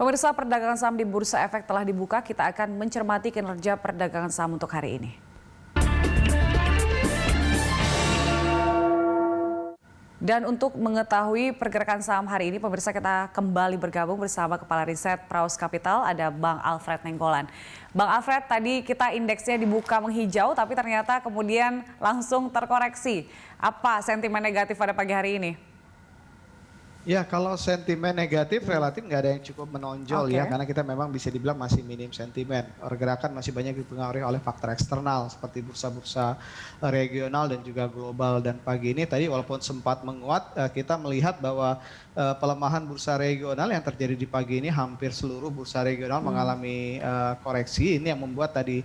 Pemirsa, perdagangan saham di Bursa Efek telah dibuka. Kita akan mencermati kinerja perdagangan saham untuk hari ini. Dan untuk mengetahui pergerakan saham hari ini, pemirsa, kita kembali bergabung bersama Kepala Riset Praus Capital, ada Bang Alfred Nainggolan. Bang Alfred, tadi kita indeksnya dibuka menghijau, tapi ternyata kemudian langsung terkoreksi. Apa sentimen negatif pada pagi hari ini? Ya, kalau sentimen negatif relatif nggak ada yang cukup menonjol ya, karena kita memang bisa dibilang masih minim sentimen. Pergerakan masih banyak dipengaruhi oleh faktor eksternal seperti bursa-bursa regional dan juga global. Dan pagi ini tadi walaupun sempat menguat, kita melihat bahwa pelemahan bursa regional yang terjadi di pagi ini hampir seluruh bursa regional mengalami koreksi. Ini yang membuat tadi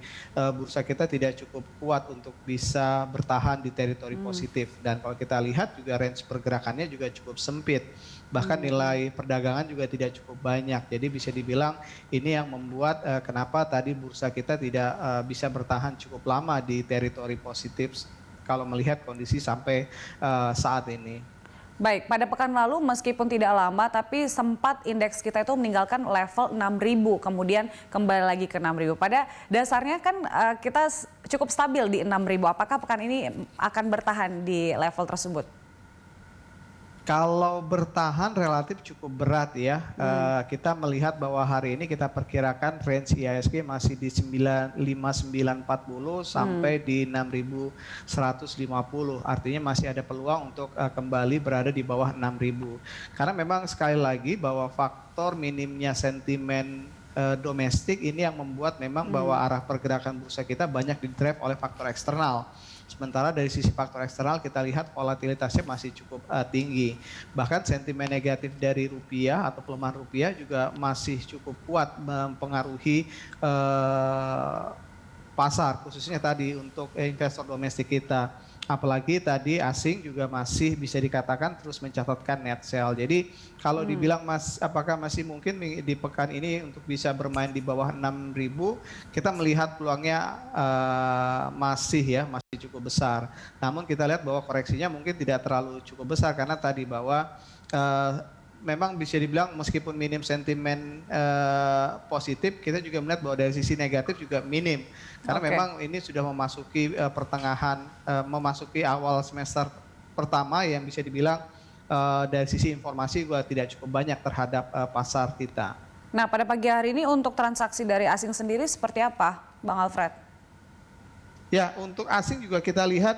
bursa kita tidak cukup kuat untuk bisa bertahan di teritori positif. Dan kalau kita lihat juga range pergerakannya juga cukup sempit. Bahkan nilai perdagangan juga tidak cukup banyak. Jadi bisa dibilang ini yang membuat kenapa tadi bursa kita tidak bisa bertahan cukup lama di teritori positif kalau melihat kondisi sampai saat ini. Baik, pada pekan lalu meskipun tidak lama tapi sempat indeks kita itu meninggalkan level 6.000, kemudian kembali lagi ke 6.000. Pada dasarnya kan kita cukup stabil di 6.000. Apakah pekan ini akan bertahan di level tersebut? Kalau bertahan relatif cukup berat ya. Kita melihat bahwa hari ini kita perkirakan range IHSG masih di 5940 sampai di 6150. Artinya masih ada peluang untuk kembali berada di bawah 6000. Karena memang sekali lagi bahwa faktor minimnya sentimen domestik ini yang membuat memang bahwa arah pergerakan bursa kita banyak didrive oleh faktor eksternal. Sementara dari sisi faktor eksternal kita lihat volatilitasnya masih cukup tinggi. Bahkan sentimen negatif dari rupiah atau pelemahan rupiah juga masih cukup kuat mempengaruhi pasar, khususnya tadi untuk investor domestik kita. Apalagi tadi asing juga masih bisa dikatakan terus mencatatkan net sell. Jadi kalau dibilang apakah masih mungkin di pekan ini untuk bisa bermain di bawah 6.000, kita melihat peluangnya masih cukup besar. Namun kita lihat bahwa koreksinya mungkin tidak terlalu cukup besar karena tadi bahwa memang bisa dibilang meskipun minim sentimen positif, kita juga melihat bahwa dari sisi negatif juga minim. Karena memang ini sudah memasuki pertengahan, memasuki awal semester pertama yang bisa dibilang dari sisi informasi juga tidak cukup banyak terhadap pasar kita. Nah, pada pagi hari ini untuk transaksi dari asing sendiri seperti apa, Bang Alfred? Ya, untuk asing juga kita lihat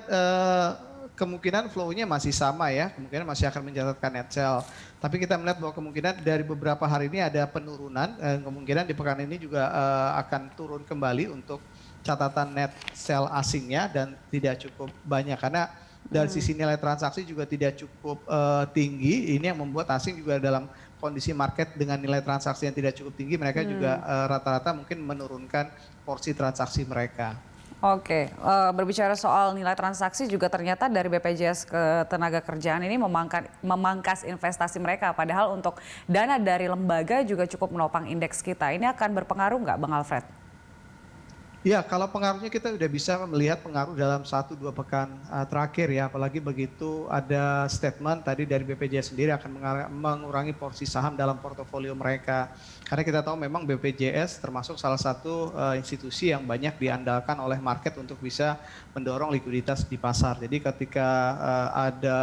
kemungkinan flow-nya masih sama ya, kemungkinan masih akan mencatatkan net sell. Tapi kita melihat bahwa kemungkinan dari beberapa hari ini ada penurunan, kemungkinan di pekan ini juga akan turun kembali untuk catatan net sell asingnya dan tidak cukup banyak karena dari sisi nilai transaksi juga tidak cukup tinggi. Ini yang membuat asing juga dalam kondisi market dengan nilai transaksi yang tidak cukup tinggi, mereka juga rata-rata mungkin menurunkan porsi transaksi mereka. Oke, berbicara soal nilai transaksi juga ternyata dari BPJS Ketenagakerjaan ini memangkas investasi mereka. Padahal untuk dana dari lembaga juga cukup menopang indeks kita. Ini akan berpengaruh nggak, Bang Alfred? Ya, kalau pengaruhnya kita sudah bisa melihat pengaruh dalam 1-2 pekan terakhir ya. Apalagi begitu ada statement tadi dari BPJS sendiri akan mengurangi porsi saham dalam portofolio mereka. Karena kita tahu memang BPJS termasuk salah satu institusi yang banyak diandalkan oleh market untuk bisa mendorong likuiditas di pasar. Jadi ketika ada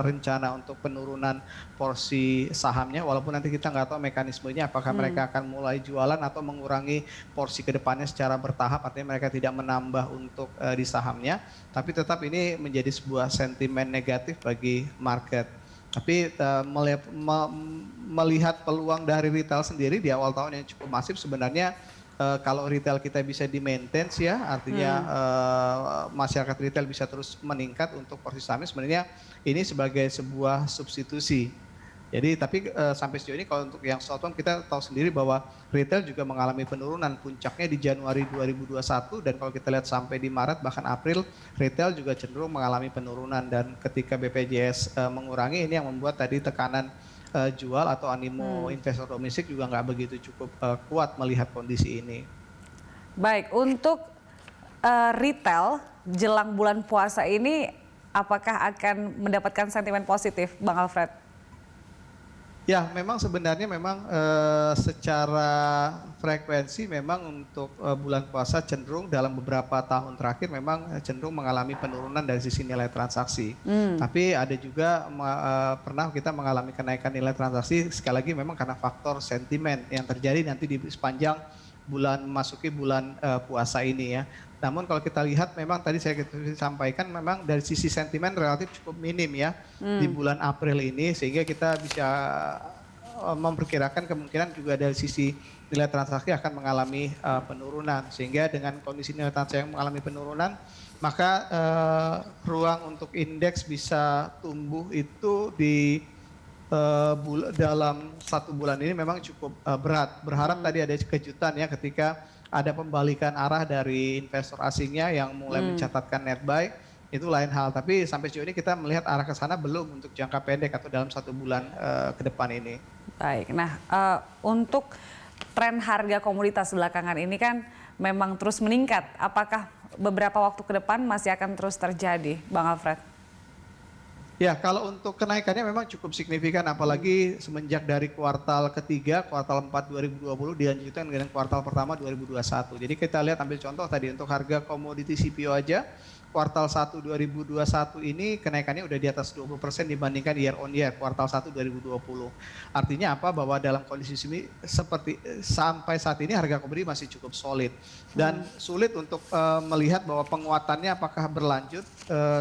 rencana untuk penurunan porsi sahamnya, walaupun nanti kita nggak tahu mekanismenya apakah mereka akan mulai jualan atau mengurangi porsi kedepannya secara bertahap, artinya mereka tidak menambah untuk di sahamnya, tapi tetap ini menjadi sebuah sentimen negatif bagi market. Tapi melihat peluang dari retail sendiri di awal tahun yang cukup masif sebenarnya kalau retail kita bisa di-maintain ya, artinya masyarakat retail bisa terus meningkat untuk porsi sahamnya, sebenarnya ini sebagai sebuah substitusi. Jadi tapi sampai sejauh ini kalau untuk yang short term kita tahu sendiri bahwa retail juga mengalami penurunan, puncaknya di Januari 2021 dan kalau kita lihat sampai di Maret bahkan April retail juga cenderung mengalami penurunan dan ketika BPJS mengurangi ini yang membuat tadi tekanan jual atau animo investor domestik juga nggak begitu cukup kuat melihat kondisi ini. Baik, untuk retail jelang bulan puasa ini apakah akan mendapatkan sentimen positif, Bang Alfred? Ya, memang sebenarnya memang secara frekuensi memang untuk bulan puasa cenderung dalam beberapa tahun terakhir memang cenderung mengalami penurunan dari sisi nilai transaksi. Tapi ada juga pernah kita mengalami kenaikan nilai transaksi sekali lagi memang karena faktor sentimen yang terjadi nanti di sepanjang memasuki bulan puasa ini ya. Namun kalau kita lihat memang tadi saya sampaikan memang dari sisi sentimen relatif cukup minim ya di bulan April ini sehingga kita bisa memperkirakan kemungkinan juga dari sisi nilai transaksi akan mengalami penurunan sehingga dengan kondisi nilai transaksi yang mengalami penurunan maka ruang untuk indeks bisa tumbuh itu di dalam 1 bulan ini memang cukup berat. Berharap tadi ada kejutan ya ketika ada pembalikan arah dari investor asingnya yang mulai mencatatkan net buy, itu lain hal. Tapi sampai sejauh ini kita melihat arah ke sana belum untuk jangka pendek atau dalam 1 bulan ke depan ini. Baik, nah untuk tren harga komoditas belakangan ini kan memang terus meningkat. Apakah beberapa waktu ke depan masih akan terus terjadi, Bang Alfred? Ya, kalau untuk kenaikannya memang cukup signifikan, apalagi semenjak dari kuartal ketiga, kuartal 4 2020 dilanjutkan dengan kuartal pertama 2021. Jadi kita lihat ambil contoh tadi untuk harga komoditi CPO aja, kuartal 1 2021 ini kenaikannya udah di atas 20% dibandingkan year on year, kuartal 1 2020. Artinya apa? Bahwa dalam kondisi ini seperti sampai saat ini harga komoditi masih cukup solid. Dan sulit untuk melihat bahwa penguatannya apakah berlanjut,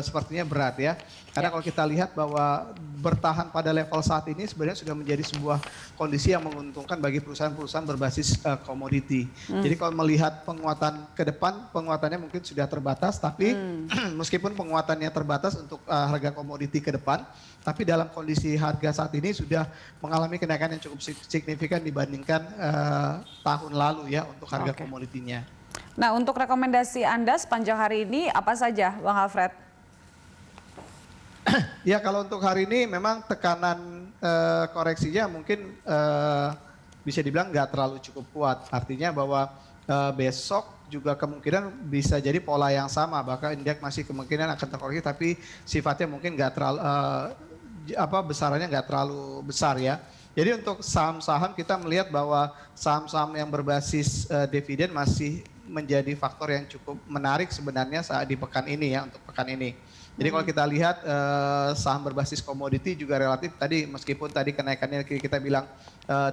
sepertinya berat ya. Karena kalau kita lihat bahwa bertahan pada level saat ini sebenarnya sudah menjadi sebuah kondisi yang menguntungkan bagi perusahaan-perusahaan berbasis komoditi. Jadi kalau melihat penguatan ke depan, penguatannya mungkin sudah terbatas, tapi meskipun penguatannya terbatas untuk harga komoditi ke depan, tapi dalam kondisi harga saat ini sudah mengalami kenaikan yang cukup signifikan dibandingkan tahun lalu ya untuk harga komoditinya. Nah, untuk rekomendasi Anda sepanjang hari ini apa saja, Bang Alfred? Ya, kalau untuk hari ini memang tekanan koreksinya mungkin bisa dibilang nggak terlalu cukup kuat. Artinya bahwa besok juga kemungkinan bisa jadi pola yang sama. Bahkan indeks masih kemungkinan akan terkoreksi, tapi sifatnya mungkin nggak terlalu besarannya nggak terlalu besar ya. Jadi untuk saham-saham kita melihat bahwa saham-saham yang berbasis dividen masih menjadi faktor yang cukup menarik sebenarnya saat di pekan ini ya, untuk pekan ini. Jadi kalau kita lihat saham berbasis komoditi juga relatif tadi meskipun tadi kenaikannya kita bilang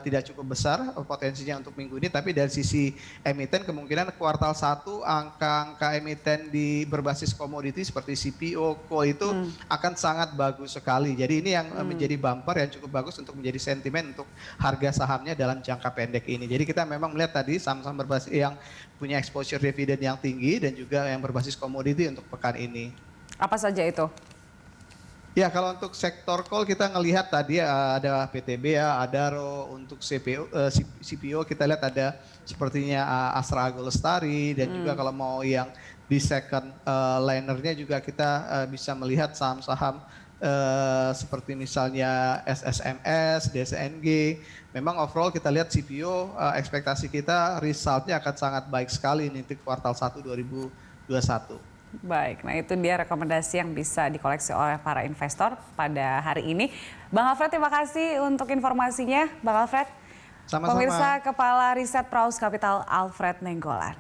tidak cukup besar potensinya untuk minggu ini, tapi dari sisi emiten kemungkinan kuartal 1 angka-angka emiten di berbasis komoditi seperti CPO, coal itu akan sangat bagus sekali. Jadi ini yang menjadi bumper yang cukup bagus untuk menjadi sentimen untuk harga sahamnya dalam jangka pendek ini. Jadi kita memang melihat tadi saham-saham berbasis yang punya exposure dividen yang tinggi dan juga yang berbasis komoditi untuk pekan ini. Apa saja itu? Ya, kalau untuk sektor coal kita ngelihat tadi ada PTB ya, Adaro, untuk CPO kita lihat ada sepertinya Astra Agro Lestari dan juga kalau mau yang di second linernya juga kita bisa melihat saham-saham seperti misalnya SSMS, DSNG. Memang overall kita lihat CPO ekspektasi kita resultnya akan sangat baik sekali nih di kuartal 1 2021. Baik, nah itu dia rekomendasi yang bisa dikoleksi oleh para investor pada hari ini. Bang Alfred, terima kasih untuk informasinya. Bang Alfred, Sama-sama. pemirsa, Kepala Riset Praus Kapital Alfred Nainggolan.